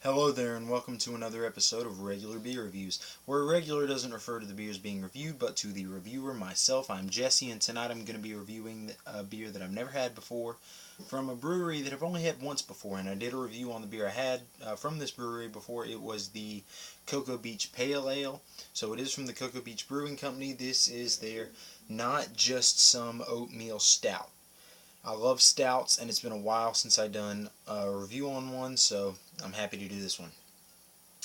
Hello there, and welcome to another episode of Regular Beer Reviews, where regular doesn't refer to the beers being reviewed, but to the reviewer, myself. I'm Jesse, and tonight I'm going to be reviewing a beer that I've never had before from a brewery that I've only had once before, and I did a review on the beer I had from this brewery before. It was the Cocoa Beach Pale Ale, so it is from the Cocoa Beach Brewing Company. This is their Not Just Some Oatmeal Stout. I love stouts, and it's been a while since I've done a review on one, so I'm happy to do this one.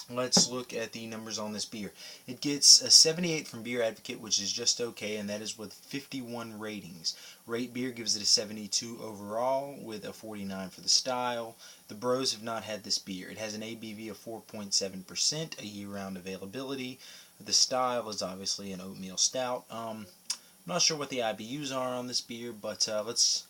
Let's look at the numbers on this beer. It gets a 78 from Beer Advocate, which is just okay, and that is with 51 ratings. Rate Beer gives it a 72 overall, with a 49 for the style. The Bros have not had this beer. It has an ABV of 4.7%, a year-round availability. The style is obviously an oatmeal stout. I'm not sure what the IBUs are on this beer, but let's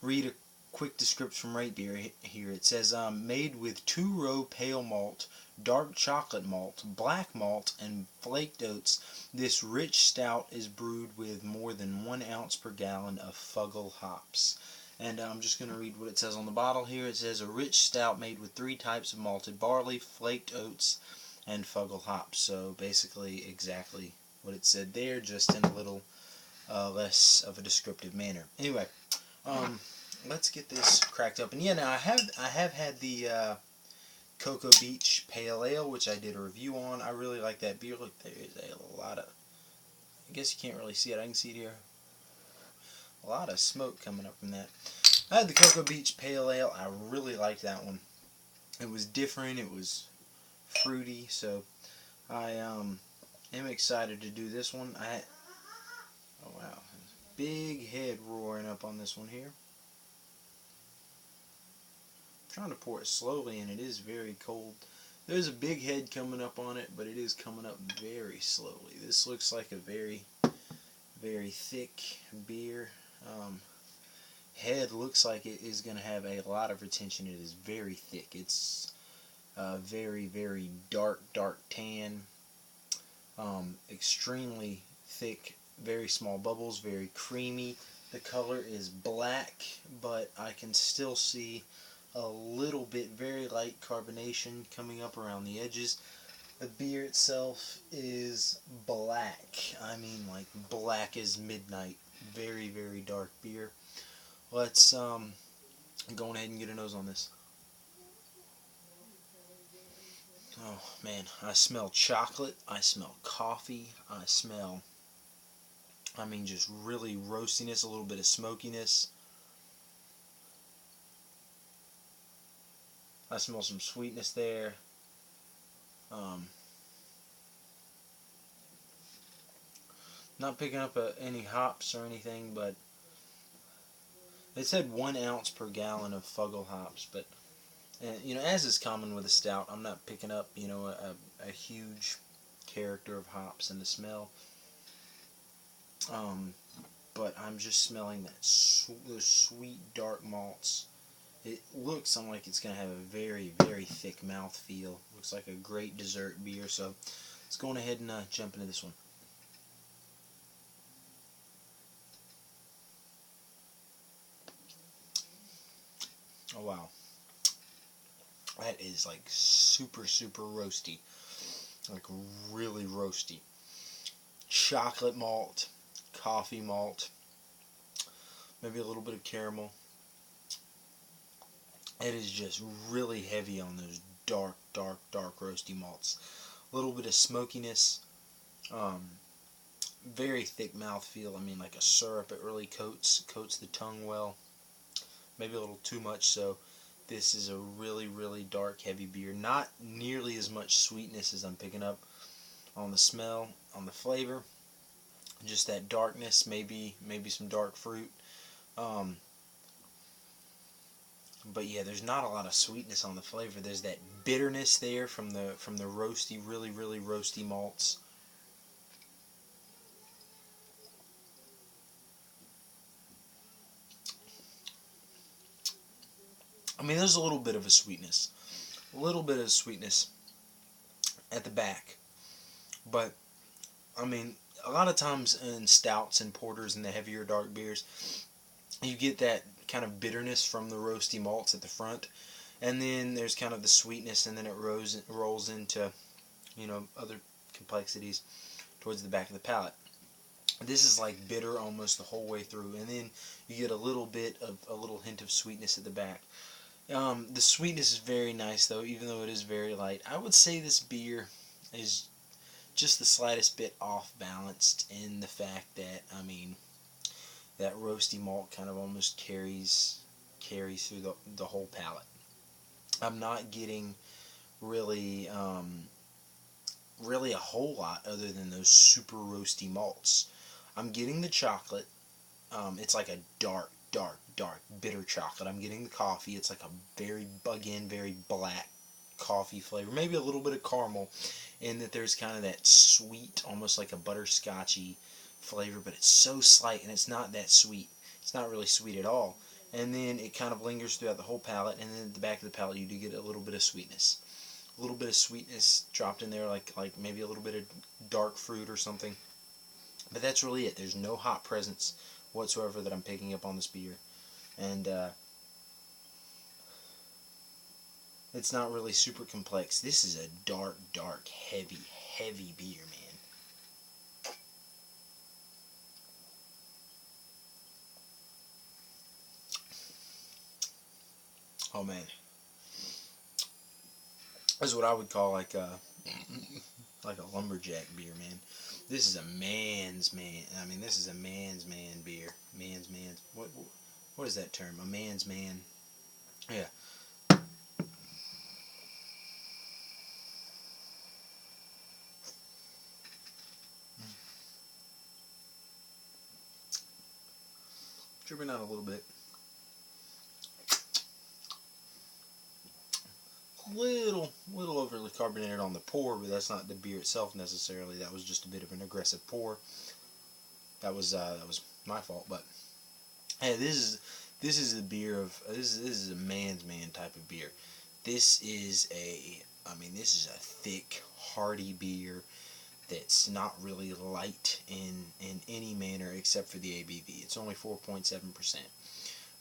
read a quick description from Rate Beer here. It says, made with 2-row pale malt, dark chocolate malt, black malt, and flaked oats, this rich stout is brewed with more than 1 ounce per gallon of Fuggle hops. And I'm just going to read what it says on the bottle here. It says, a rich stout made with 3 types of malted barley, flaked oats, and Fuggle hops. So basically exactly what it said there, just in a little less of a descriptive manner. Anyway, let's get this cracked up. And yeah, now I have had the Cocoa Beach Pale Ale, which I did a review on. I really like that beer. Look, there is a lot of, I guess you can't really see it. I can see it here. A lot of smoke coming up from that. I had the Cocoa Beach Pale Ale. I really liked that one. It was different. It was fruity. So I am excited to do this one. Oh wow, big head roaring up on this one here. Trying to pour it slowly, and it is very cold. There's a big head coming up on it, but it is coming up very slowly. This looks like a very, very thick beer. Head looks like it is going to have a lot of retention. It is very thick. It's very, very dark tan. Extremely thick, very small bubbles, very creamy. The color is black, but I can still see a little bit, very light carbonation coming up around the edges. The beer itself is black. I mean, like black as midnight. Very, very dark beer. Let's go ahead and get a nose on this. Oh man, I smell chocolate. I smell coffee. I smell, I mean, just really roastiness, a little bit of smokiness. I smell some sweetness there. Not picking up any hops or anything, but it said 1 ounce per gallon of Fuggle hops. But you know, as is common with a stout, I'm not picking up, you know, a huge character of hops in the smell. But I'm just smelling those sweet dark malts. It looks like it's going to have a very, very thick mouthfeel. Looks like a great dessert beer. So let's go ahead and jump into this one. Oh wow. That is like super, super roasty. Like really roasty. Chocolate malt, coffee malt, maybe a little bit of caramel. It is just really heavy on those dark roasty malts. A little bit of smokiness. Very thick mouthfeel. I mean, like a syrup. It really coats the tongue well. Maybe a little too much so. This is a really, really dark, heavy beer. Not nearly as much sweetness as I'm picking up on the smell, on the flavor. Just that darkness, maybe some dark fruit. But yeah, there's not a lot of sweetness on the flavor. There's that bitterness there from the roasty, really, really roasty malts. I mean, there's a little bit of a sweetness. A little bit of sweetness at the back. But, I mean, a lot of times in stouts and porters and the heavier dark beers, you get that kind of bitterness from the roasty malts at the front. And then there's kind of the sweetness, and then it rolls into, other complexities towards the back of the palate. This is like bitter almost the whole way through, and then you get a little hint of sweetness at the back. The sweetness is very nice though, even though it is very light. I would say this beer is just the slightest bit off balanced in the fact that, that roasty malt kind of almost carries through the whole palate. I'm not getting really really a whole lot other than those super roasty malts. I'm getting the chocolate. It's like a dark bitter chocolate. I'm getting the coffee. It's like a very black coffee flavor. Maybe a little bit of caramel, in that there's kind of that sweet, almost like a butterscotchy flavor, but it's so slight, and it's not that sweet. It's not really sweet at all. And then it kind of lingers throughout the whole palate, and then at the back of the palate you do get a little bit of sweetness. A little bit of sweetness dropped in there, like maybe a little bit of dark fruit or something. But that's really it. There's no hop presence whatsoever that I'm picking up on this beer. And it's not really super complex. This is a dark, heavy beer, man. Oh, man. This is what I would call like a lumberjack beer, man. This is a man's man. This is a man's man beer. Man's. What is that term? A man's man. Yeah. Dripping out a little bit. Little overly carbonated on the pour, but that's not the beer itself necessarily. That was just a bit of an aggressive pour. That was my fault. But hey, this is a beer of this is a man's man type of beer. This is this is a thick, hearty beer that's not really light in any manner except for the ABV. It's only 4.7%,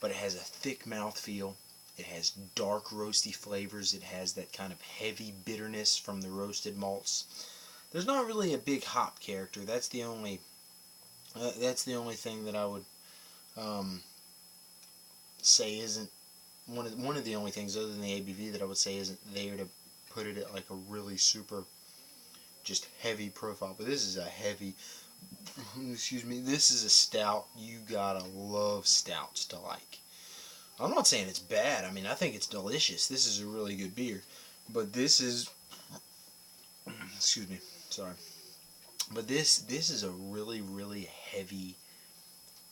but it has a thick mouthfeel. It has dark roasty flavors. It has that kind of heavy bitterness from the roasted malts. There's not really a big hop character. That's the only thing that I would say isn't one of the only things other than the ABV that I would say isn't there to put it at like a really super just heavy profile. But this is a heavy, excuse me, this is a stout. You gotta love stouts to like. I'm not saying it's bad. I think it's delicious. This is a really good beer. But this is, excuse me, sorry. But this is a really heavy,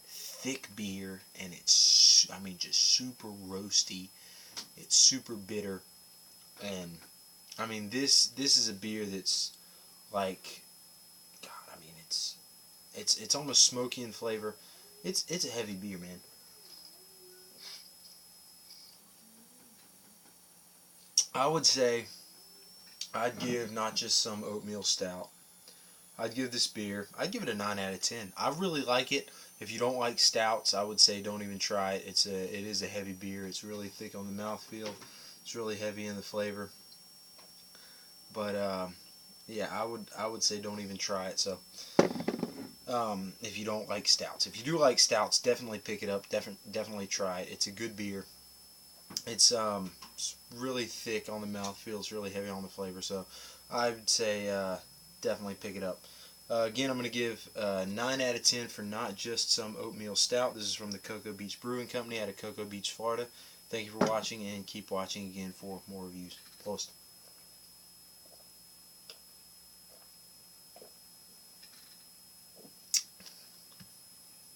thick beer, and it's, just super roasty. It's super bitter, and this is a beer that's like, God, it's almost smoky in flavor. It's a heavy beer, man. I would say I'd give not just some oatmeal stout. I'd give this beer, I'd give it a 9 out of 10. I really like it. If you don't like stouts, I would say don't even try it. It is a heavy beer. It's really thick on the mouthfeel. It's really heavy in the flavor. But yeah, I would say don't even try it. So if you don't like stouts, if you do like stouts, definitely pick it up. Definitely try it. It's a good beer. It's really thick on the mouthfeel. It's really heavy on the flavor. So I would say definitely pick it up. Again, I'm going to give 9 out of 10 for Not Just Some Oatmeal Stout. This is from the Cocoa Beach Brewing Company out of Cocoa Beach, Florida. Thank you for watching, and keep watching again for more reviews. Post.